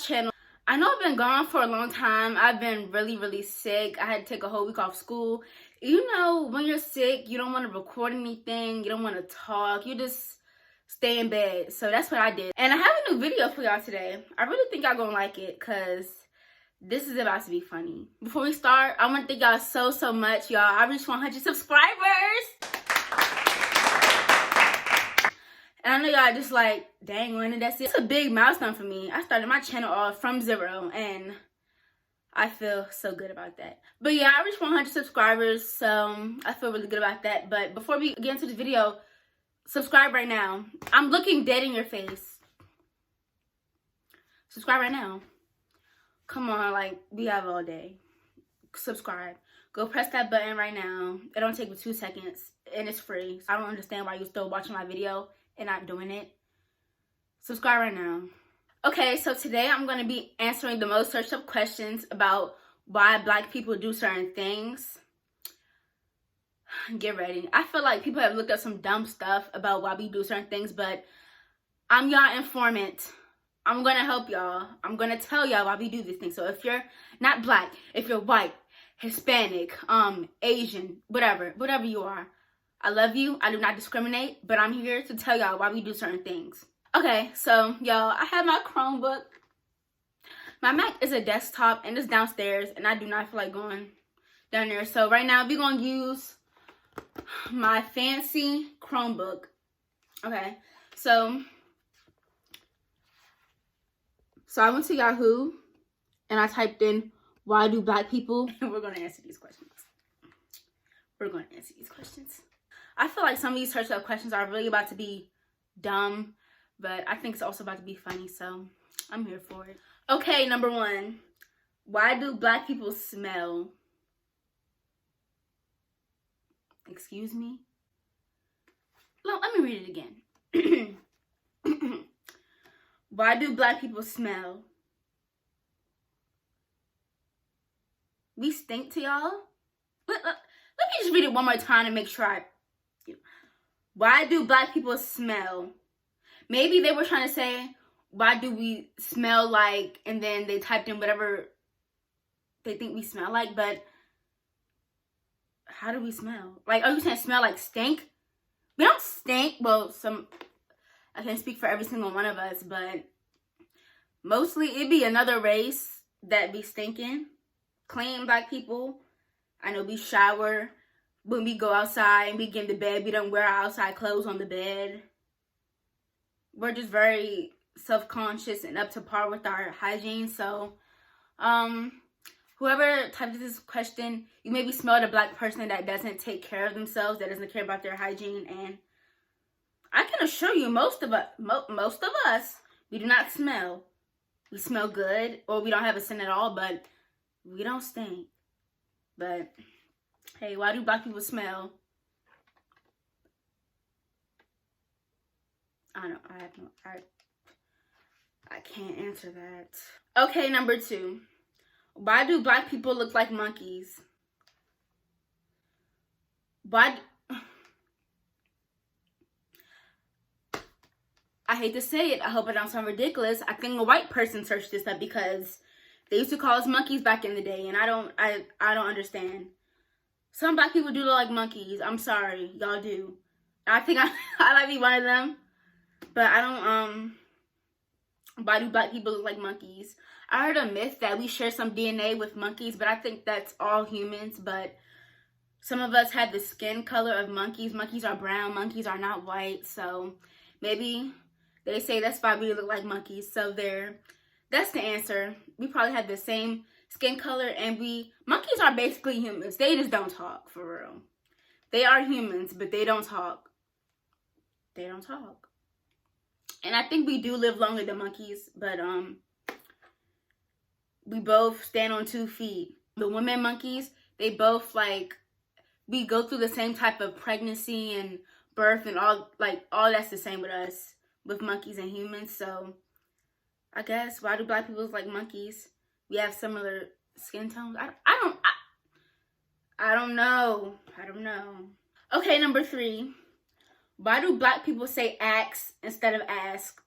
channel. I know I've been gone for a long time. I've been really sick. I had to take a whole week off school. You know, when you're sick, you don't want to record anything. You don't want to talk. You just stay in bed. So that's what I did. And I have a new video for y'all today. I really think y'all gonna like it because this is about to be funny. Before we start, I want to thank y'all so much, y'all. I reached 100 subscribers. And I know y'all just like, dang, when did that see? It's a big milestone for me. I started my channel off from 0, and I feel so good about that. But yeah, I reached 100 subscribers, so I feel really good about that. But before we get into the video, subscribe right now. I'm looking dead in your face. Subscribe right now. Come on, like, we have all day. Subscribe. Go press that button right now. It don't take but 2 seconds, and it's free. So I don't understand why you're still watching my video and not doing it. Subscribe right now. Okay, so today I'm going to be answering the most searched up questions about why Black people do certain things. Get ready. I feel like people have looked up some dumb stuff about why we do certain things, but I'm y'all informant. I'm going to help y'all. I'm going to tell y'all why we do these things. So if you're not Black, if you're white, Hispanic, Asian, whatever you are, I love you. I do not discriminate, but I'm here to tell y'all why we do certain things. Okay, so y'all, I have my Chromebook. My Mac is a desktop and it's downstairs, and I do not feel like going down there. So right now we're gonna use my fancy Chromebook. Okay, so I went to Yahoo and I typed in, why do Black people? And we're gonna answer these questions. I feel like some of these search up questions are really about to be dumb, but I think it's also about to be funny, so I'm here for it. Okay, number 1. Why do Black people smell? Excuse me? No, let me read it again. Why do Black people smell? We stink to y'all? Let me just read it one more time to make sure Why do Black people smell? Maybe they were trying to say, why do we smell like, and then they typed in whatever they think we smell like, but how do we smell? Like, are you saying smell like stink? We don't stink. Well, I can't speak for every single one of us, but mostly it'd be another race that be stinking. Clean Black people. I know we shower when we go outside and we get into bed. We don't wear our outside clothes on the bed. We're just very self-conscious and up to par with our hygiene. So, whoever typed this question, you maybe smelled a Black person that doesn't take care of themselves, that doesn't care about their hygiene. And I can assure you, most of us, we do not smell. We smell good, or we don't have a scent at all, but we don't stink. But hey, why do Black people smell? I can't answer that. Okay, number 2. Why do Black people look like monkeys? I hate to say it, I hope it don't sound ridiculous. I think a white person searched this up because they used to call us monkeys back in the day, and I don't understand. Some Black people do look like monkeys. I'm sorry, y'all do. I think I might be one of them, but I don't. Why do Black people look like monkeys? I heard a myth that we share some DNA with monkeys, but I think that's all humans. But some of us have the skin color of monkeys. Monkeys are brown. Monkeys are not white. So maybe they say that's why we look like monkeys. So that's the answer. We probably have the same skin color, and monkeys are basically humans. They just don't talk, for real. They are humans, but they don't talk. They don't talk. And I think we do live longer than monkeys, but we both stand on 2 feet. The women monkeys, they both we go through the same type of pregnancy and birth and all that's the same with us, with monkeys and humans. So I guess, why do Black people look like monkeys? We have similar skin tones. I don't know. Okay, number 3. Why do Black people say ask instead of ask?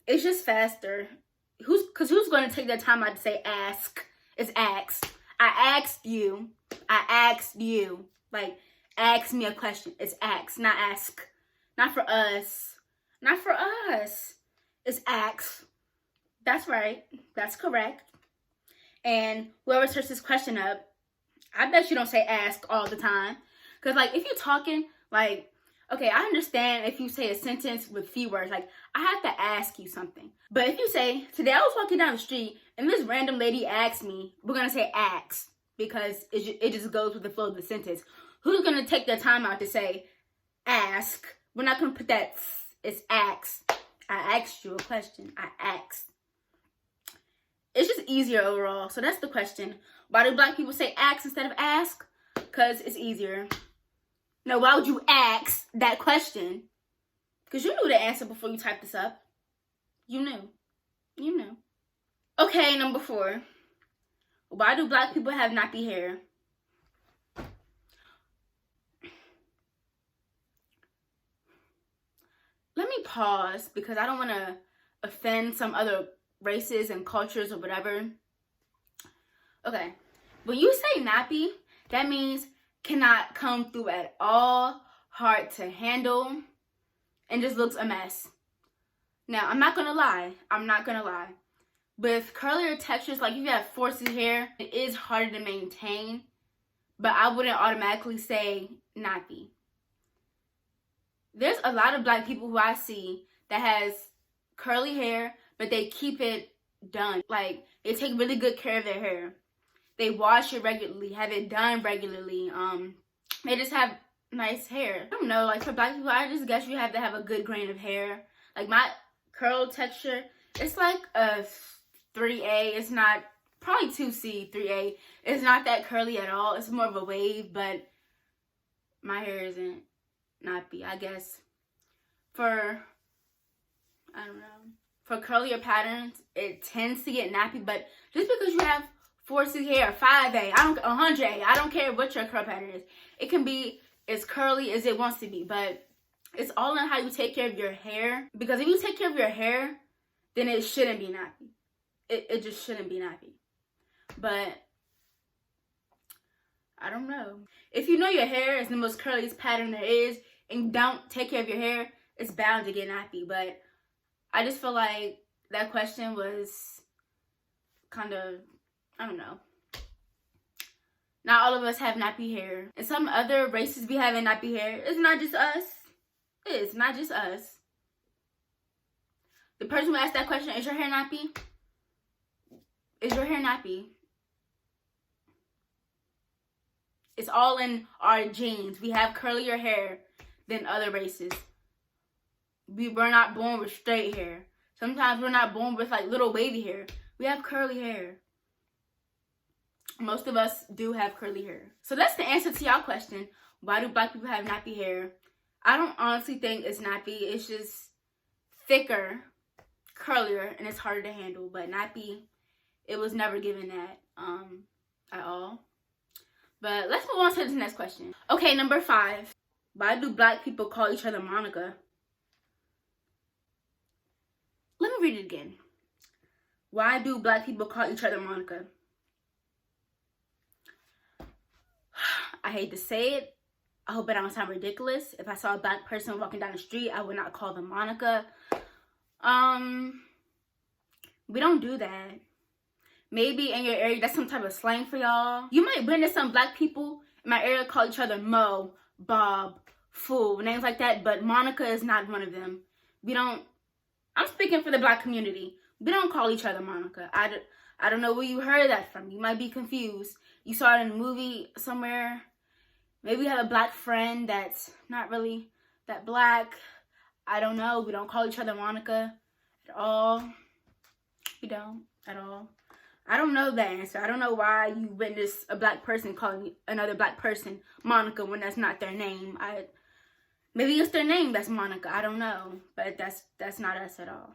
It's just faster. Who's going to take their time out to say ask? It's asked. I asked you. I asked you. Like, ask me a question. It's ask, not ask. Not for us. Not for us. It's ask. That's right. That's correct. And whoever searched this question up, I bet you don't say ask all the time. Because, like, if you're talking, like, okay, I understand if you say a sentence with few words. Like, I have to ask you something. But if you say, today I was walking down the street and this random lady asked me, we're going to say ask. Because it just goes with the flow of the sentence. Who's going to take their time out to say ask? We're not going to put that. It's ask. I asked you a question. I asked. It's just easier overall. So that's the question. Why do black people say ask instead of ask? Because it's easier. No, why would you ask that question? Because you knew the answer before you typed this up. You knew. You knew. Okay, number 4. Why do black people have nappy hair? Let me pause because I don't want to offend some other races and cultures or whatever. Okay. When you say nappy, that means cannot come through at all, hard to handle, and just looks a mess. Now, I'm not going to lie. With curlier textures, like if you have 4C hair, it is harder to maintain, but I wouldn't automatically say nappy. There's a lot of black people who I see that has curly hair, but they keep it done. Like, they take really good care of their hair. They wash it regularly, have it done regularly. They just have nice hair. I don't know, like for black people, I just guess you have to have a good grain of hair. Like my curl texture, it's like a 3A. It's not, probably 2C, 3A. It's not that curly at all. It's more of a wave, but my hair isn't nappy, I guess. For curlier patterns, it tends to get nappy, but just because you have 4C hair, 5A, 100A, I don't care what your curl pattern is. It can be as curly as it wants to be, but it's all in how you take care of your hair. Because if you take care of your hair, then it shouldn't be nappy. It just shouldn't be nappy. But I don't know. If you know your hair is the most curliest pattern there is, and you don't take care of your hair, it's bound to get nappy. But I just feel like that question was kind of, I don't know. Not all of us have nappy hair. And some other races be having nappy hair. It's not just us. It's not just us. The person who asked that question, is your hair nappy? Is your hair nappy? It's all in our genes. We have curlier hair than other races. We're not born with straight hair. Sometimes we're not born with like little wavy hair. We have curly hair. Most of us do have curly hair. So that's the answer to y'all question. Why do black people have nappy hair? I don't honestly think it's nappy. It's just thicker, curlier, and it's harder to handle. But nappy, it was never given that at all. But let's move on to the next question. Okay, number 5. Why do black people call each other Monica? Let me read it again. Why do black people call each other Monica? I hate to say it. I hope it don't sound ridiculous. If I saw a black person walking down the street, I would not call them Monica. We don't do that. Maybe in your area, that's some type of slang for y'all. You might witness some black people in my area call each other Mo, Bob, Fool, names like that, but Monica is not one of them. We don't, I'm speaking for the black community. We don't call each other Monica. I don't know where you heard that from. You might be confused. You saw it in a movie somewhere. Maybe you have a black friend that's not really that black. I don't know. We don't call each other Monica at all. We don't at all. I don't know the answer. I don't know why you witness a black person calling another black person Monica when that's not their name. Maybe it's their name that's Monica. I don't know. But that's not us at all.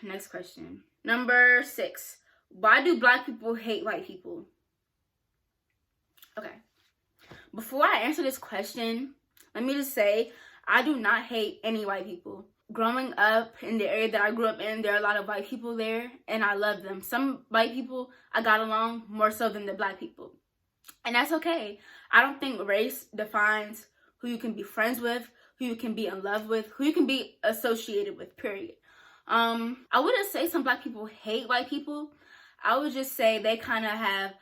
Next question. Number 6. Why do black people hate white people? Okay. Before I answer this question, let me just say, I do not hate any white people. growing up in the area that I grew up in, there are a lot of white people there, and I love them. Some white people, I got along more so than the black people. And that's okay. I don't think race defines who you can be friends with, who you can be in love with, who you can be associated with, period. I wouldn't say some black people hate white people. I would just say they kind of have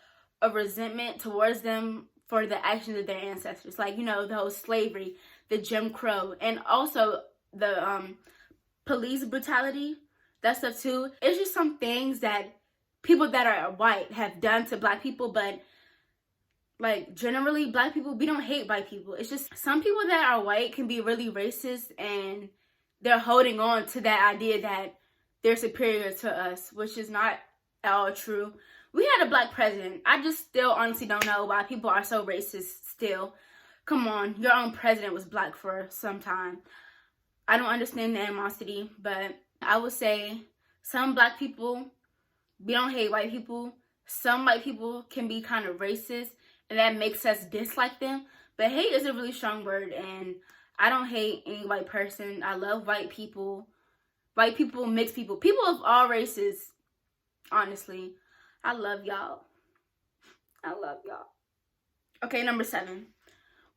a resentment towards them for the actions of their ancestors. Like, you know, the whole slavery, the Jim Crow, and also the police brutality, that stuff too. It's just some things that people that are white have done to black people, but like generally black people, we don't hate white people. It's just some people that are white can be really racist, and they're holding on to that idea that they're superior to us, which is not at all true. We had a black president. I just still honestly don't know why people are so racist still. Come on, your own president was black for some time. I don't understand the animosity, but I would say some black people, we don't hate white people. Some white people can be kind of racist, and that makes us dislike them. But hate is a really strong word, and I don't hate any white person. I love white people. White people, mixed people, people of all races, honestly. I love y'all. I love y'all. Okay, number 7.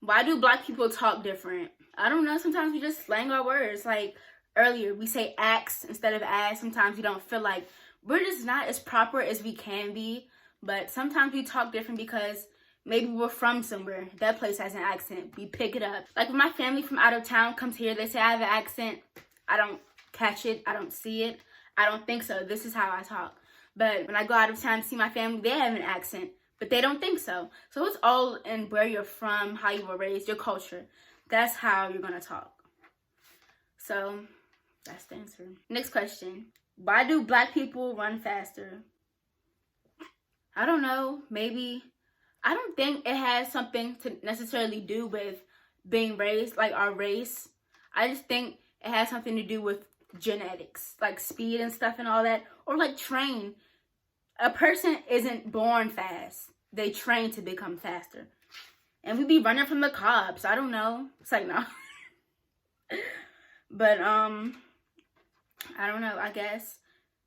Why do black people talk different? I don't know. Sometimes we just slang our words. Like earlier, we say ax instead of ass. Sometimes we don't feel like we're just not as proper as we can be. But sometimes we talk different because maybe we're from somewhere. That place has an accent. We pick it up. Like when my family from out of town comes here, they say I have an accent. I don't catch it. I don't see it. I don't think so. This is how I talk. But when I go out of town to see my family, they have an accent. But they don't think so. So it's all in where you're from, how you were raised, your culture. That's how you're going to talk. So that's the answer. Next question. Why do black people run faster? I don't know. Maybe. I don't think it has something to necessarily do with being raised, like our race. I just think it has something to do with genetics, like speed and stuff and all that. Or like train. A person isn't born fast. They train to become faster. And we be running from the cops. I don't know. It's like, no. But, I don't know. I guess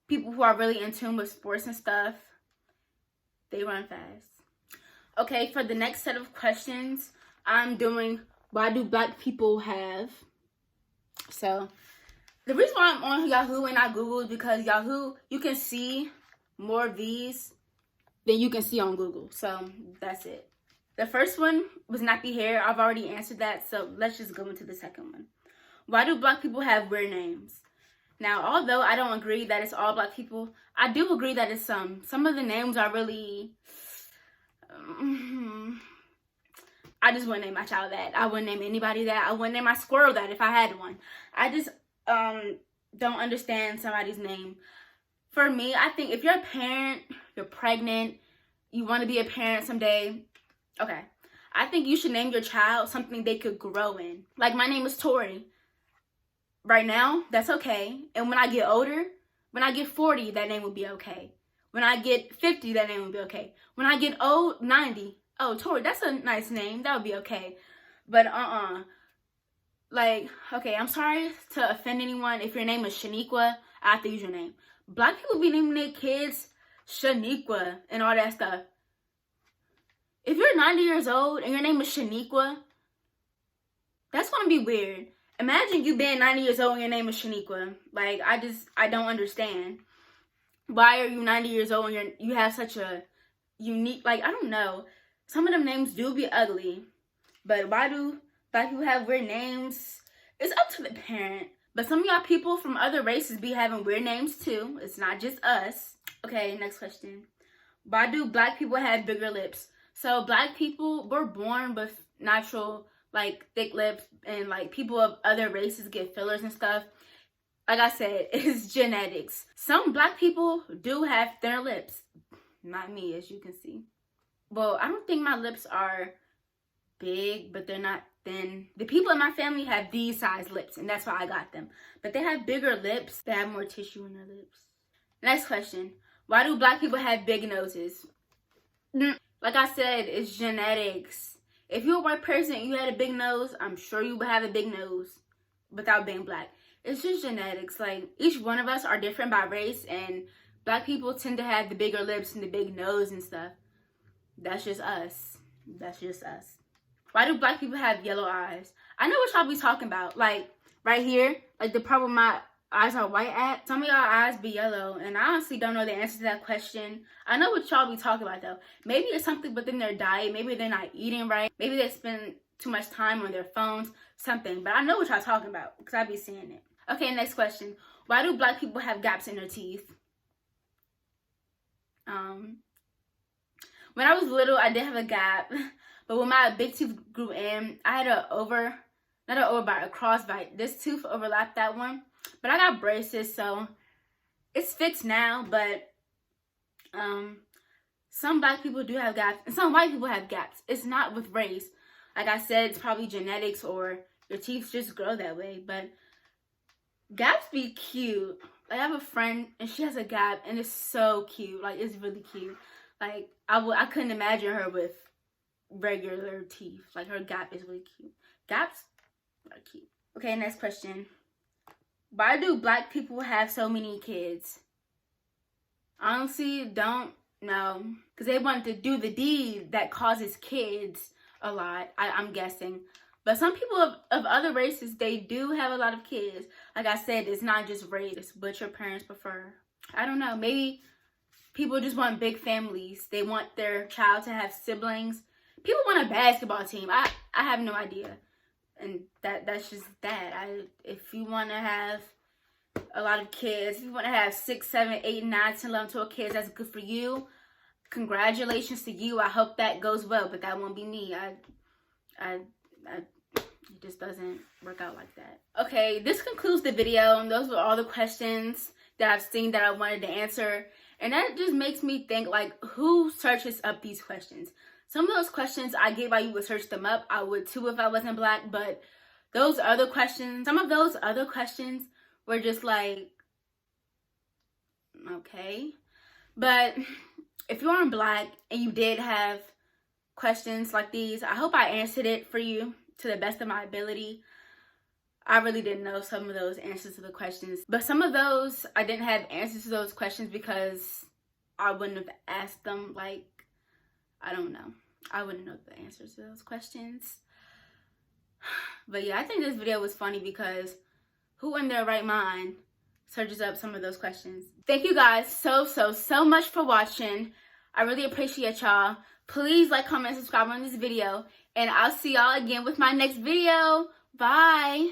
people who are really in tune with sports and stuff, they run fast. Okay, for the next set of questions, I'm doing, why do black people have? So, the reason why I'm on Yahoo and not Google is because Yahoo, you can see more of these than you can see on Google. So that's it. The first one was nappy hair. I've already answered that. So let's just go into the second one. Why do black people have weird names? Now, although I don't agree that it's all black people, I do agree that it's some. Some of the names are really... I just wouldn't name my child that. I wouldn't name anybody that. I wouldn't name my squirrel that if I had one. I just don't understand somebody's name. For me, I think if you're a parent, you're pregnant, you want to be a parent someday, okay, I think you should name your child something they could grow in. Like my name is Tori. Right now, that's okay. And when I get older, when I get 40, that name will be okay. When I get 50, that name will be okay. When I get old, 90, oh, Tori, that's a nice name. That would be okay. But like, okay, I'm sorry to offend anyone. If your name is Shaniqua, I have to use your name. Black people be naming their kids Shaniqua and all that stuff. If you're 90 years old and your name is Shaniqua, that's gonna be weird. Imagine you being 90 years old and your name is Shaniqua. Like, I don't understand. Why are you 90 years old and you have such a unique, like, I don't know. Some of them names do be ugly. But why do black people have weird names? It's up to the parent. But some of y'all people from other races be having weird names too. It's not just us. Okay, next question. Why do black people have bigger lips? So black people, we're born with natural, like, thick lips. And, like, people of other races get fillers and stuff. Like I said, it's genetics. Some black people do have thinner lips. Not me, as you can see. Well, I don't think my lips are big, but they're not thin. The people in my family have these size lips, and that's why I got them. But they have bigger lips. They have more tissue in their lips. Next question. Why do black people have big noses? Like I said, it's genetics. If you're a white person and you had a big nose, I'm sure you would have a big nose without being black. It's just genetics. Like, each one of us are different by race, and black people tend to have the bigger lips and the big nose and stuff. That's just us. That's just us. Why do black people have yellow eyes? I know what y'all be talking about. Like, right here, like the part where my eyes are white at. Some of y'all eyes be yellow, and I honestly don't know the answer to that question. I know what y'all be talking about, though. Maybe it's something within their diet. Maybe they're not eating right. Maybe they spend too much time on their phones. Something. But I know what y'all talking about, because I be seeing it. Okay, next question. Why do black people have gaps in their teeth? When I was little, I did have a gap. But when my big tooth grew in, I had a crossbite. This tooth overlapped that one. But I got braces, so it's fixed now. But some black people do have gaps, and some white people have gaps. It's not with race. Like I said, it's probably genetics, or your teeth just grow that way. But gaps be cute. Like, I have a friend, and she has a gap, and it's so cute. Like, it's really cute. Like, I couldn't imagine her with regular teeth. Like, her gap is really cute. Gaps are cute. Okay, next question. Why do black people have so many kids? Honestly, don't know. Because they want to do the deed that causes kids a lot, I'm guessing. But some people of other races, they do have a lot of kids. Like I said, it's not just race, it's what your parents prefer. I don't know. Maybe people just want big families. They want their child to have siblings. People want a basketball team. I have no idea. And that's just that. If you want to have a lot of kids, if you want to have 6, 7, 8, 9, 10, 11, 12 kids, that's good for you. Congratulations to you. I hope that goes well, but that won't be me. It just doesn't work out like that. Okay, this concludes the video. Those were all the questions that I've seen that I wanted to answer. And that just makes me think, like, who searches up these questions? Some of those questions I get why you would search them up. I would too if I wasn't black. But those other questions, some of those other questions were just like, okay. But if you aren't black and you did have questions like these, I hope I answered it for you to the best of my ability. I really didn't know some of those answers to the questions. But some of those, I didn't have answers to those questions because I wouldn't have asked them. Like, I don't know. I wouldn't know the answers to those questions. But yeah, I think this video was funny because who in their right mind searches up some of those questions? Thank you guys so much for watching. I really appreciate y'all. Please like, comment, and subscribe on this video. And I'll see y'all again with my next video. Bye.